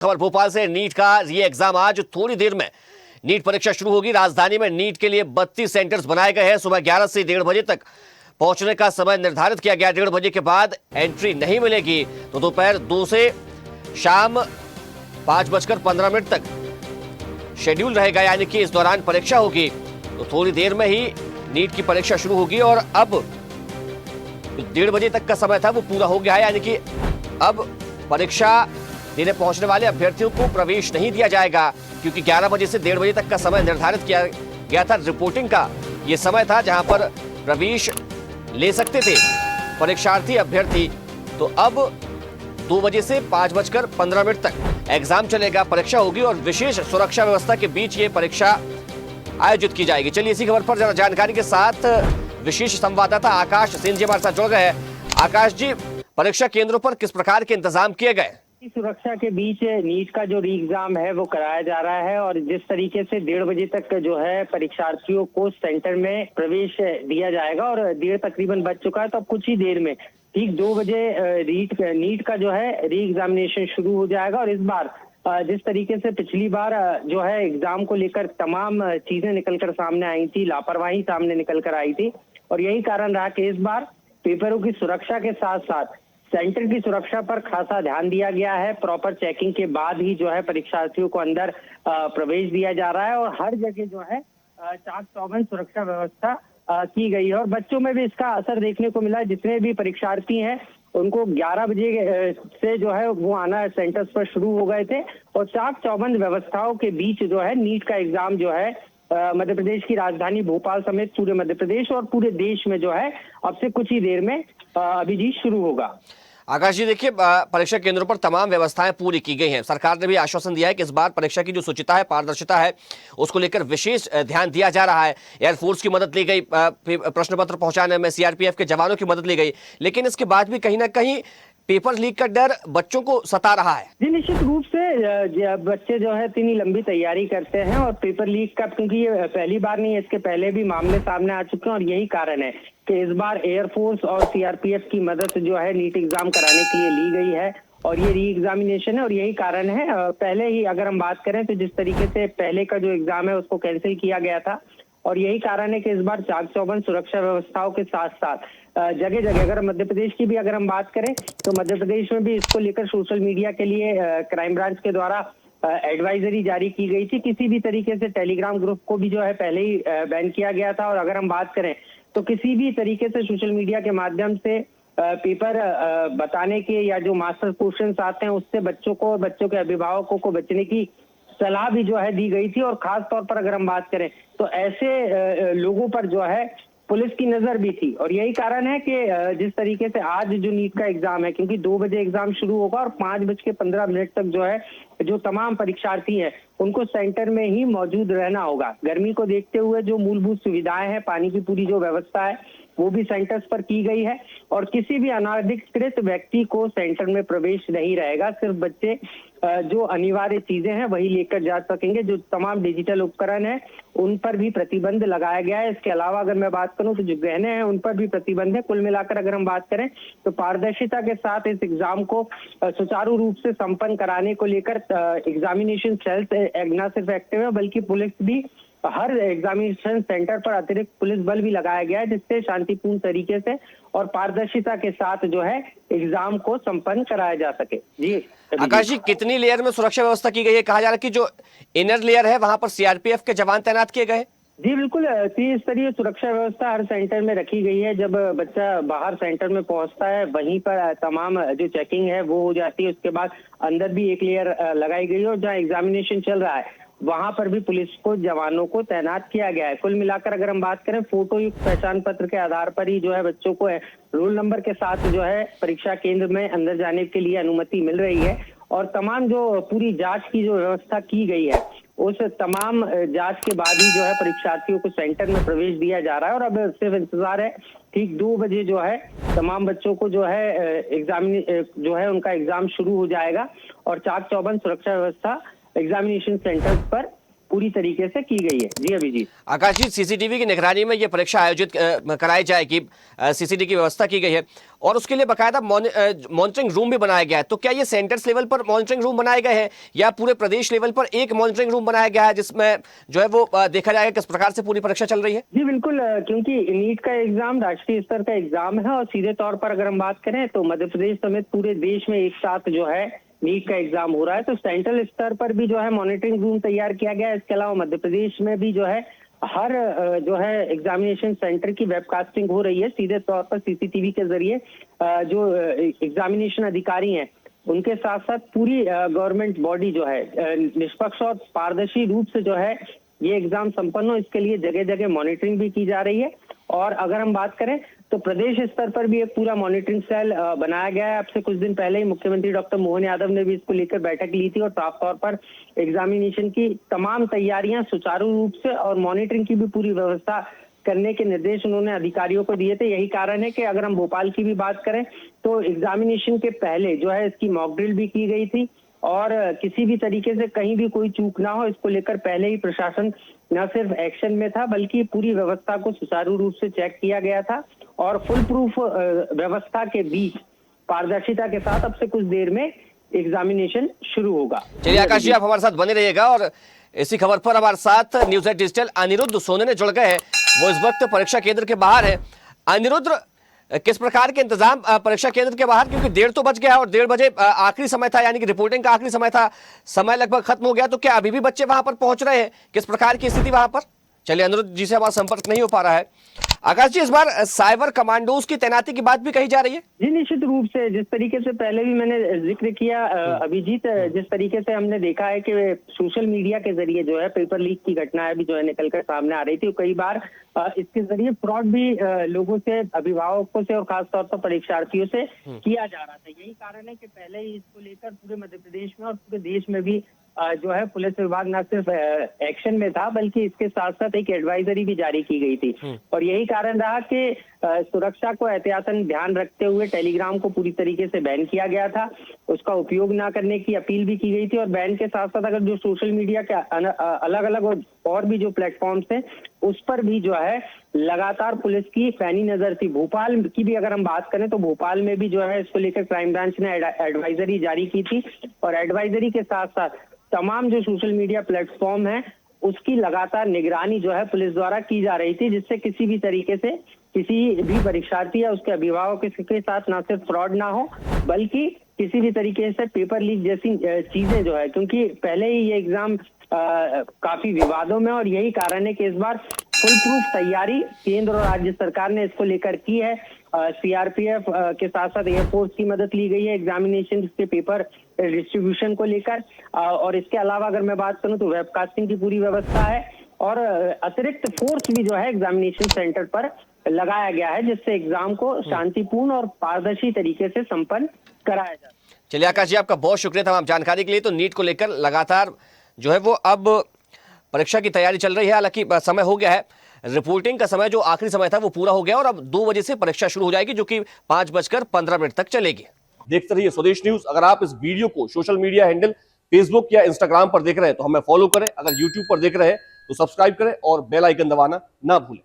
खबर भोपाल से नीट का ये एग्जाम आज थोड़ी देर में नीट परीक्षा शुरू होगी। राजधानी में नीट के लिए 32 सेंटर्स बनाए गए हैं। सुबह 11 से 1:30 बजे तक पहुंचने का समय निर्धारित किया गया। 1:30 बजे के बाद एंट्री नहीं मिलेगी तो दोपहर 2 से शाम 5:15 तक शेड्यूल रहेगा, यानी कि इस दौरान परीक्षा होगी। तो थोड़ी देर में ही नीट की परीक्षा शुरू होगी और अब 1:30 बजे तक का समय था वो पूरा हो गया है, यानी कि अब परीक्षा देने पहुंचने वाले अभ्यर्थियों को प्रवेश नहीं दिया जाएगा, क्योंकि 11 बजे से 1:30 बजे तक का समय निर्धारित किया गया था। रिपोर्टिंग का ये समय था जहां पर प्रवेश ले सकते थे परीक्षार्थी अभ्यर्थी। तो अब 2 बजे से 5:15 तक एग्जाम चलेगा, परीक्षा होगी और विशेष सुरक्षा व्यवस्था के बीच ये परीक्षा आयोजित की जाएगी। चलिए इसी खबर पर जरा जानकारी के साथ विशेष संवाददाता आकाश सिंह जी हमारे साथ जुड़ गए हैं। आकाश जी, परीक्षा केंद्रों पर किस प्रकार के इंतजाम किए गए? सुरक्षा के बीच नीट का जो री एग्जाम है वो कराया जा रहा है और जिस तरीके से 1:30 बजे तक जो है परीक्षार्थियों को सेंटर में प्रवेश दिया जाएगा और 1:30 तकरीबन बज चुका है, तो अब कुछ ही देर में ठीक 2 बजे नीट का जो है री एग्जामिनेशन शुरू हो जाएगा। और इस बार जिस तरीके से पिछली बार जो है एग्जाम को लेकर तमाम चीजें निकलकर सामने आई थी, लापरवाही सामने निकल कर आई थी, और यही कारण रहा कि इस बार पेपरों की सुरक्षा के साथ साथ सेंटर की सुरक्षा पर खासा ध्यान दिया गया है। प्रॉपर चेकिंग के बाद ही जो है परीक्षार्थियों को अंदर प्रवेश दिया जा रहा है और हर जगह जो है चाक चौबंद सुरक्षा व्यवस्था की गई है। और बच्चों में भी इसका असर देखने को मिला। जितने भी परीक्षार्थी हैं उनको 11 बजे से जो है वो आना सेंटर्स पर शुरू हो गए थे और चाक चौबंद व्यवस्थाओं के बीच जो है नीट का एग्जाम जो है मध्य प्रदेश की राजधानी भोपाल समेत पूरे मध्य प्रदेश और पूरे देश में जो है अब से कुछ ही देर में अभिजीत शुरू होगा। आकाश जी, देखिए परीक्षा केंद्रों पर तमाम व्यवस्थाएं पूरी की गई हैं। सरकार ने भी आश्वासन दिया है कि इस बार परीक्षा की जो शुचिता है, पारदर्शिता है, उसको लेकर विशेष ध्यान दिया जा रहा है। एयरफोर्स की मदद ली गई, प्रश्न पत्र पहुंचाने में सीआरपीएफ के जवानों की मदद ली गई, लेकिन इसके बाद भी कहीं ना कहीं पेपर लीक का डर बच्चों को सता रहा है। जी, निश्चित रूप से बच्चे जो है इतनी लंबी तैयारी करते हैं और पेपर लीक का, क्योंकि ये पहली बार नहीं, इसके पहले भी मामले सामने आ चुके हैं और यही कारण है कि इस बार एयरफोर्स और सीआरपीएफ की मदद जो है नीट एग्जाम कराने के लिए ली गई है और ये री एग्जामिनेशन है और यही कारण है। पहले ही अगर हम बात करें तो जिस तरीके से पहले का जो एग्जाम है उसको कैंसिल किया गया था और यही कारण है कि इस बार चाक चौबंद सुरक्षा व्यवस्थाओं के साथ साथ जगह जगह, अगर मध्य प्रदेश की भी अगर हम बात करें तो मध्य प्रदेश में भी इसको लेकर सोशल मीडिया के लिए क्राइम ब्रांच के द्वारा एडवाइजरी जारी की गई थी। किसी भी तरीके से टेलीग्राम ग्रुप को भी जो है पहले ही बैन किया गया था और अगर हम बात करें तो किसी भी तरीके से सोशल मीडिया के माध्यम से पेपर बताने के या जो मास्टर क्वेश्चंस आते हैं उससे बच्चों को, बच्चों के अभिभावकों को बचने की सलाह भी जो है दी गई थी। और खास तौर पर अगर हम बात करें तो ऐसे लोगों पर जो है पुलिस की नजर भी थी और यही कारण है कि जिस तरीके से आज जो नीट का एग्जाम है, क्योंकि 2 बजे एग्जाम शुरू होगा और 5:15 तक जो है जो तमाम परीक्षार्थी हैं उनको सेंटर में ही मौजूद रहना होगा। गर्मी को देखते हुए जो मूलभूत सुविधाएं हैं, पानी की पूरी जो व्यवस्था है वो भी सेंटर्स पर की गई है और किसी भी अनाधिकृत व्यक्ति को सेंटर में प्रवेश नहीं रहेगा। सिर्फ बच्चे जो अनिवार्य चीजें हैं वही लेकर जा सकेंगे। जो तमाम डिजिटल उपकरण है उन पर भी प्रतिबंध लगाया गया है। इसके अलावा अगर मैं बात करूं तो जो गहने हैं उन पर भी प्रतिबंध है। कुल मिलाकर अगर हम बात करें तो पारदर्शिता के साथ इस एग्जाम को सुचारू रूप से संपन्न कराने को लेकर एग्जामिनेशन सेल्स न सिर्फ एक्टिव है बल्कि पुलिस भी, हर एग्जामिनेशन सेंटर पर अतिरिक्त पुलिस बल भी लगाया गया है जिससे शांतिपूर्ण तरीके से और पारदर्शिता के साथ जो है एग्जाम को संपन्न कराया जा सके। जी आकाश जी, कितनी लेयर में सुरक्षा व्यवस्था की गई है? कहा जा रहा है कि जो इनर लेयर है वहां पर सीआरपीएफ के जवान तैनात किए गए। जी बिल्कुल, 3 स्तरीय सुरक्षा व्यवस्था हर सेंटर में रखी गई है। जब बच्चा बाहर सेंटर में पहुंचता है वहीं पर तमाम जो चेकिंग है वो हो जाती है। उसके बाद अंदर भी एक लेयर लगाई गई है और जहाँ एग्जामिनेशन चल रहा है वहां पर भी पुलिस को, जवानों को तैनात किया गया है। कुल मिलाकर अगर हम बात करें फोटो युक्त पहचान पत्र के आधार पर ही जो है बच्चों को रोल नंबर के साथ जो है परीक्षा केंद्र में अंदर जाने के लिए अनुमति मिल रही है और तमाम जो पूरी जांच की जो व्यवस्था की गई है उस तमाम जांच के बाद ही जो है परीक्षार्थियों को सेंटर में प्रवेश दिया जा रहा है। और अब सिर्फ इंतजार है, ठीक 2 बजे जो है तमाम बच्चों को जो है जो है उनका एग्जाम शुरू हो जाएगा और चाक चौबंद सुरक्षा व्यवस्था एग्जामिनेशन सेंटर्स पर पूरी तरीके से की गई है। जी अभिजीत। आकाश जी, सीसीटीवी की निगरानी में ये परीक्षा आयोजित कराई जाएगी, सीसीटीवी की व्यवस्था की गई है और उसके लिए बाकायदा मॉनिटरिंग रूम भी बनाया गया है। तो क्या ये सेंटर्स लेवल पर मॉनिटरिंग रूम बनाए गए हैं या पूरे प्रदेश लेवल पर एक मॉनिटरिंग रूम बनाया गया है जिसमें जो है वो देखा जाएगा किस प्रकार से पूरी परीक्षा चल रही है? जी बिल्कुल, क्योंकि नीट का एग्जाम राष्ट्रीय स्तर का एग्जाम है और सीधे तौर पर अगर हम बात करें तो मध्य प्रदेश समेत पूरे देश में एक साथ जो है नीट का एग्जाम हो रहा है। तो सेंट्रल स्तर पर भी जो है मॉनिटरिंग रूम तैयार किया गया है। इसके अलावा मध्य प्रदेश में भी जो है हर जो है एग्जामिनेशन सेंटर की वेबकास्टिंग हो रही है सीधे तौर पर सीसीटीवी के जरिए। जो एग्जामिनेशन अधिकारी हैं उनके साथ साथ पूरी गवर्नमेंट बॉडी जो है निष्पक्ष और पारदर्शी रूप से जो है ये एग्जाम संपन्न हो, इसके लिए जगह जगह मॉनिटरिंग भी की जा रही है। और अगर हम बात करें तो प्रदेश स्तर पर भी एक पूरा मॉनिटरिंग सेल बनाया गया है। अब से कुछ दिन पहले ही मुख्यमंत्री डॉक्टर मोहन यादव ने भी इसको लेकर बैठक ली थी और साफ तौर पर एग्जामिनेशन की तमाम तैयारियां सुचारू रूप से और मॉनिटरिंग की भी पूरी व्यवस्था करने के निर्देश उन्होंने अधिकारियों को दिए थे। यही कारण है कि अगर हम भोपाल की भी बात करें तो एग्जामिनेशन के पहले जो है इसकी मॉक ड्रिल भी की गई थी और किसी भी तरीके से कहीं भी कोई चूक ना हो इसको लेकर पहले ही प्रशासन न सिर्फ एक्शन में था बल्कि पूरी व्यवस्था को सुचारू रूप से चेक किया गया था और फुल प्रूफ व्यवस्था के बीच पारदर्शिता के साथ अब से कुछ देर में एग्जामिनेशन शुरू होगा। चलिए आकाश जी, आप हमारे साथ बने रहिएगा और इसी खबर पर हमारे साथ न्यूज़ एट डिजिटल अनिरुद्ध सोने ने जुड़ गए हैं। वो इस वक्त परीक्षा केंद्र के बाहर है। अनिरुद्ध, किस प्रकार के इंतजाम परीक्षा केंद्र के बाहर, क्योंकि 1:30 तो बज गया और 1:30 बजे आखिरी समय था, यानी कि रिपोर्टिंग का आखिरी समय था, समय लगभग खत्म हो गया, तो क्या अभी भी बच्चे वहां पर पहुंच रहे हैं? किस प्रकार की स्थिति वहां पर? चलिए, अनिरुद्ध जी से हमारा संपर्क नहीं हो पा रहा है। आकाश जी, इस बार साइबर कमांडोज की तैनाती की बात भी कही जा रही है? जी निश्चित रूप से, जिस तरीके से पहले भी मैंने जिक्र किया अभिजीत, जिस तरीके से हमने देखा है कि सोशल मीडिया के जरिए जो है पेपर लीक की घटनाएं भी जो है निकलकर सामने आ रही थी। कई बार इसके जरिए फ्रॉड भी लोगों से, अभिभावकों से और खासतौर पर परीक्षार्थियों से किया जा रहा था। यही कारण है कि पहले ही इसको लेकर पूरे मध्य प्रदेश में और पूरे देश में भी जो है पुलिस विभाग न सिर्फ एक्शन में था बल्कि इसके साथ साथ एक एडवाइजरी भी जारी की गई थी। और यही कारण रहा कि सुरक्षा को एहतियातन ध्यान रखते हुए टेलीग्राम को पूरी तरीके से बैन किया गया था, उसका उपयोग ना करने की अपील भी की गई थी। और बैन के साथ साथ अगर जो सोशल मीडिया के अलग अलग और भी जो प्लेटफॉर्म्स थे उस पर भी जो है लगातार पुलिस की पैनी नजर थी। भोपाल की भी अगर हम बात करें तो भोपाल में भी जो है इसको लेकर क्राइम ब्रांच ने एडवाइजरी जारी की थी और एडवाइजरी के साथ साथ तमाम जो सोशल मीडिया प्लेटफॉर्म है उसकी लगातार निगरानी जो है पुलिस द्वारा की जा रही थी, जिससे किसी भी तरीके से किसी भी परीक्षार्थी या उसके अभिभावक के साथ ना सिर्फ फ्रॉड ना हो बल्कि किसी भी तरीके से पेपर लीक जैसी चीजें जो है, क्योंकि पहले ही ये एग्जाम काफी विवादों में और यही कारण है कि इस बार फुल प्रूफ तैयारी केंद्र और राज्य सरकार ने इसको लेकर की है। सीआरपीएफ के साथ साथ एयरफोर्स की मदद ली गई है एग्जामिनेशन के पेपर डिस्ट्रीब्यूशन को लेकर। और इसके अलावा अगर मैं बात करूं तो वेबकास्टिंग की पूरी व्यवस्था है और अतिरिक्त फोर्स भी जो है एग्जामिनेशन सेंटर पर लगाया गया है, जिससे एग्जाम को शांतिपूर्ण और पारदर्शी तरीके से संपन्न कराया जाए। चलिए आकाश जी, आपका बहुत शुक्रिया तमाम जानकारी के लिए। तो नीट को लेकर लगातार जो है वो अब परीक्षा की तैयारी चल रही है। हालांकि समय हो गया है, रिपोर्टिंग का समय जो आखिरी समय था वो पूरा हो गया और अब 2 बजे से परीक्षा शुरू हो जाएगी, जो कि 5:15 तक चलेगी। देखते रहिए स्वदेश न्यूज। अगर आप इस वीडियो को सोशल मीडिया हैंडल फेसबुक या इंस्टाग्राम पर देख रहे हैं तो हमें फॉलो करें। अगर यूट्यूब पर देख रहे हैं तो सब्सक्राइब करें और बेल आइकन दबाना ना भूलें।